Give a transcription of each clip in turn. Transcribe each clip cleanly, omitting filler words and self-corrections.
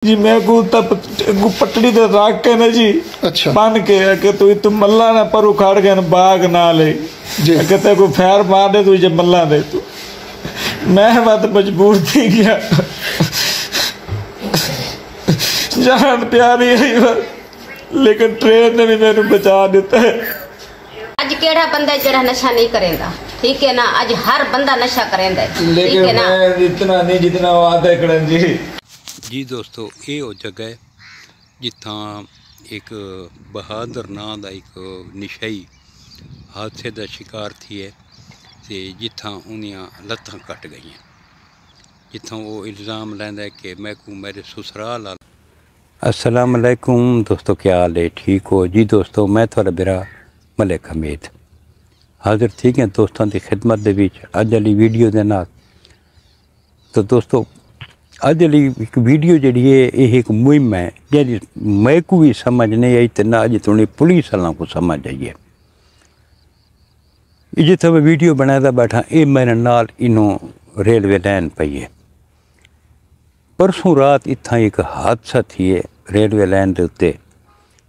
जी मैं पटड़ी तो रख के ना जी अच्छा बन के तू मल्ला ना पर उखाड़ के ना बाग ना ले कहते कोई फैर मार दे तुझे मल्ला दे तू मैं बात मजबूर थी गया जान प्यारी है लेकिन ट्रेन ने भी मेरे बचा देता है। अज केड़ा बंदा जरा नशा नहीं करेगा, ठीक है ना। अज हर बंदा नशा करेंदा है, लेकिन ठीक है ना। मैं इतना नहीं जितना वो आते कड़न जी। जी दोस्तों, ये वो जगह है जिथा एक बहादुर नां दा एक निशाई हादसे का शिकार थी है ते जिथा उन्दियां लत्तां कट गई, जिथा वो इल्ज़ाम लैंदा है कि मैं को मेरे ससुराल। अस्सलाम वालेकुम दोस्तों, क्या हाल है? ठीक हो जी दोस्तों? मैं थोड़ा बिरा मलिक हमीद हाजिर ठीक है दोस्तों की खिदमत दे विच अज वाली वीडियो दे नाल। तो दोस्तों अज वाली एक वीडियो जिहड़ी है यह एक मुहिम है जी मैं को भी समझ नहीं आई तो ना अज तुणी पुलिस वालों को समझ आई है। जिथे मैं वीडियो बनाया बैठा ये मेरे नाल इनों रेलवे लाइन पई है। परसों रात इत्थां एक हादसा थी है रेलवे लाइन के उत्ते,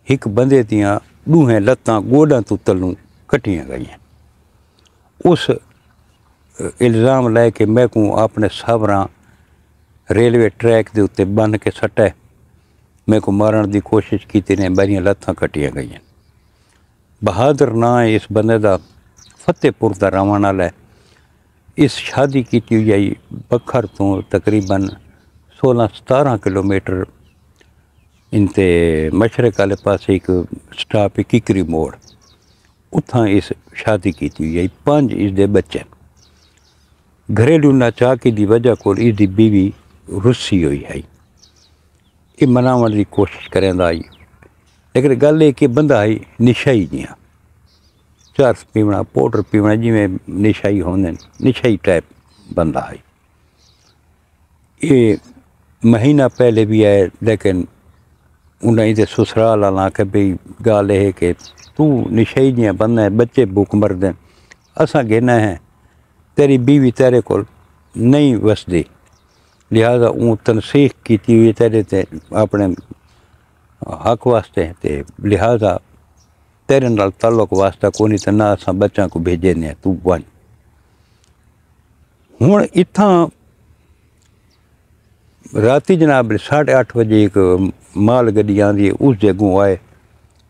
एक बंदे दियां दूहें लत्तां गोडां तो तलूं कटियां गई। उस इल्ज़ाम लै के मैं को अपने सावरां रेलवे ट्रैक के उत्ते बन के सट्टा मैं को मारन की कोशिश की ने, मेरियां लत्तां कटियां गई। बहादुर नां है इस बंदे का, फतेहपुर का रहने वाला है। इस शादी की हुई आई बखर तो तकरीबन 16-17 किलोमीटर इनते मशरक वाले पास एक स्टाप है किकरी मोड़, उतना इस शादी की हुई है। 5 इसके बच्चे। घरेलू नाचाकी की वजह को इसकी बीवी रुस्सी हुई है, ये मनावन की कोशिश करेंदा आई। लेकिन गल है कि बंदा आई निशाई जियां चरस पीवना पाउडर पीवना जिमें निशाई होंदे निशाई टाइप बंदा है। ये महीना पहले भी आए, लेकिन उन्हें इधर ससुराल आना के भाई गाल है कि तू निशाई जियां बंदा है, बच्चे भूख मर दें, असा कहना है तेरी बीवी तेरे को नहीं वसदी, लिहाजा ऊँ तनसीख की हुई तेरे ते अपने हक वास्ते ते लिहाजा तेरे नाल ताल्लुक वास्ता कोई तो ना असा बच्चा को भेजे ने, तू वन। हुण इत्थां राती जनाब 8:30 बजे एक माल गड्डी आंदी, उस जगहों आए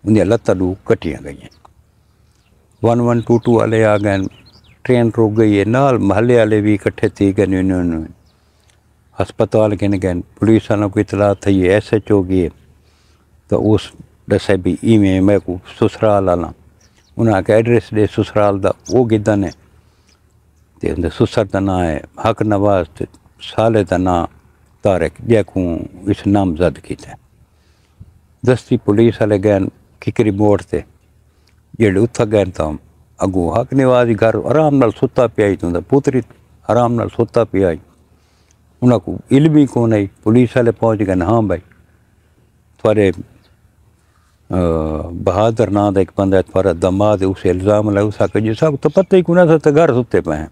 उन्हें लत्तां दू कटियां गई। 1122 वाले आ गए, ट्रेन रुक गई है, नाल महल्ले वाले भी इकट्ठे थी गए, उन्होंने हस्पताल गिन गए। पुलिस वालों को इतला थी है SHO की, तो उस दसे भी इवें मैं को ससुराल आना, उन्हें आके एड्रैस दे ससुराल का वो गिदा ने, तो उनके ससुर का नाम है हक नवाज, तो साले का नाम तारक, जैकू इस नामजद किया। दस्ती पुलिस वाले गए किकरी मोड़ से, जेड़े उत्था गए तो अगू हक नवाज घर आराम नाल सुता पिया, तो पुत्री आराम नाल सुता पिया, उन्होंने इल्म ही कौन आई। पुलिस वाले पहुँच गए, हाँ भाई थोड़े बहादुर नां का एक बंदा थोड़ा दमाद, उस इल्ज़ाम ला उस आके जी सब तो पता ही कोना था, तो घर सुते पे हैं।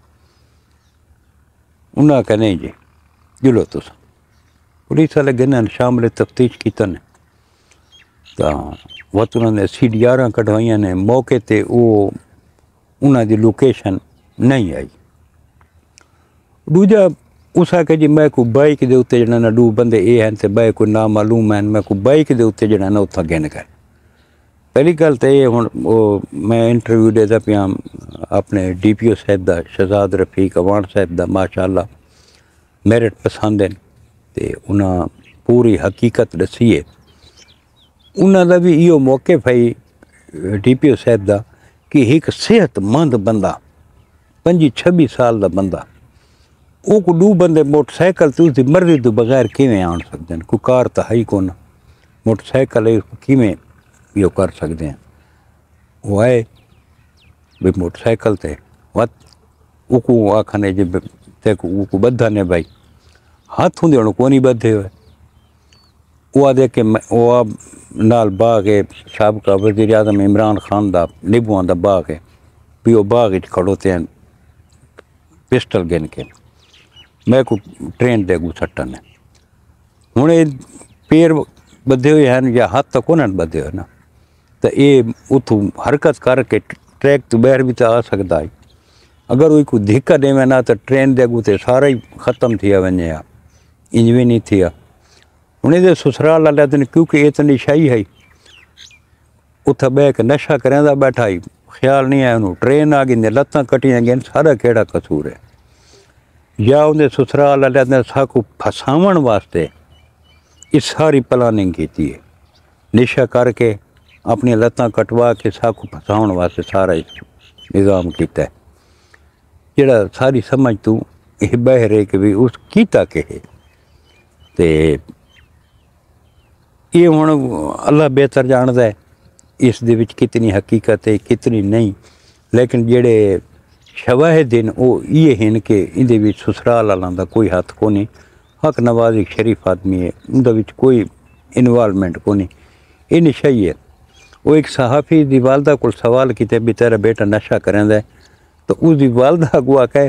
उन्हें आख्या नहीं जी जुलो तुस। पुलिस वाले गए शामल तफ्तीश की, तो वत उन्होंने CDR कढ़वाइया ने, मौके पर वो उन्होंने लोकेशन नहीं आई। दूजा उस आके जी मैं को बाइक के उत्ते जड़ा ना दो बंदे ये हैं, तो बाइक को ना मालूम है, मैं को बाइक के उत्ते जड़ा ना उत्था गिन गए। पहली गल तो ये हुण वो मैं इंटरव्यू देता पिया अपने DPO साहब का, शहजाद रफीक अवान साहब का, माशाअल्लाह मेरिट पसंद है, तो उन्हें पूरी हकीकत दसी है। उन्होंने भी यो मौके भाई DPO साहब का कि एक सेहतमंद बंदा 25-26 साल का बंदा, वो को 2 बंदे मोटरसाइकिल तो उसकी मर्जी तो बगैर किवें आन सकते हैं, कोई कार तो है ही कौन, मोटरसाइकिल किवें यो कर सकते हैं। वो आए भाई मोटरसाइकिल ते वत उको आखने जी ते को बद्धा ने भाई हाथ होंदे को नहीं बद्धे हुए। वो आदे के वो अब नाल बाग है साबका वज़ीर आज़म इमरान खान का निबुआं का बाग है, भी वो बाग खड़ोते हैं पिस्टल गिन के, मैं को ट्रेन दे गू सट्टन। हुणे پیر بدھے ہوئے ہیں یا ہاتھ تک انہوں نے بدھے ہوئے نا، تو یہ اتوں حرکت کر کے ٹریک تو باہر بھی تو آ سکتا ہے. اگر وہ کوئی دھکا دے نا تو ٹرین دے اگوں تے سارا ہی ختم تھیا ونجے آ، انج بھی نہیں تھیا. ہوں یہ سسرال والے دن کیونکہ یہ تو نشائی ہے، اتھا بہ کے نشہ کریں دا بیٹھا ہی، خیال نہیں آیا انہوں ٹرین آ گئی لتاں کٹیاں گئیں، سارا کیڑا قصور ہے. یا انہیں سسرال والے نے ساکو پھساون واسطے اس ساری پلاننگ کیتی ہے، نشہ کر کے اپنی لتاں کٹوا کے ساکو پھساون واسطے سارا نظام کیتا ہے. جڑا ساری سمجھ تو یہ باہر ہے کہ بھی اس کیتا کہ ہے تے یہ ہوں اللہ بہتر جانتا ہے اس دے وچ کتنی حقیقت ہے کتنی نہیں. لیکن جڑے شواہد ہیں وہ یہ ہیں کہ اندے وچ سسرال والاں دا کوئی ہاتھ کو نہیں. حق نواز ایک شریف آدمی ہے، اندے وچ کوئی انوالومنٹ کو نہیں. یہ نشائی ہے. وہ ایک صحافی دی والدہ کو سوال کیتے بھی تیرا بیٹا نشہ کریندا ہے، تو اس دی والدہ اگوا کہ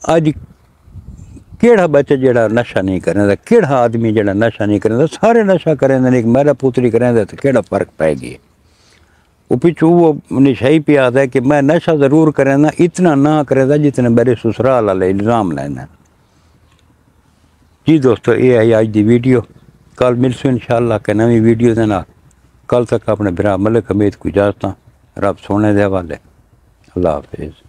اج کیڑا بچہ جڑا نشہ نہیں کریندا، کیڑا آدمی جڑا نشہ نہیں کریندا، سارے نشہ کریندا، ایک میرا پوتری کریندا تو کیڑا فرق پائے گی. وہ پچھو وہ نشائی پہ آتا ہے کہ میں نشہ ضرور کریندا، اتنا نہ کریندا جتنا میرے سسرال والے الزام لینا. جی دوستو یہ ہے آج دی ویڈیو. کل ملسو انشاءاللہ کہ نوی ویڈیو دے نال. کل تک اپنے برا ملک حمید کو اجازت رب سونے دے حوالے. اللہ حافظ.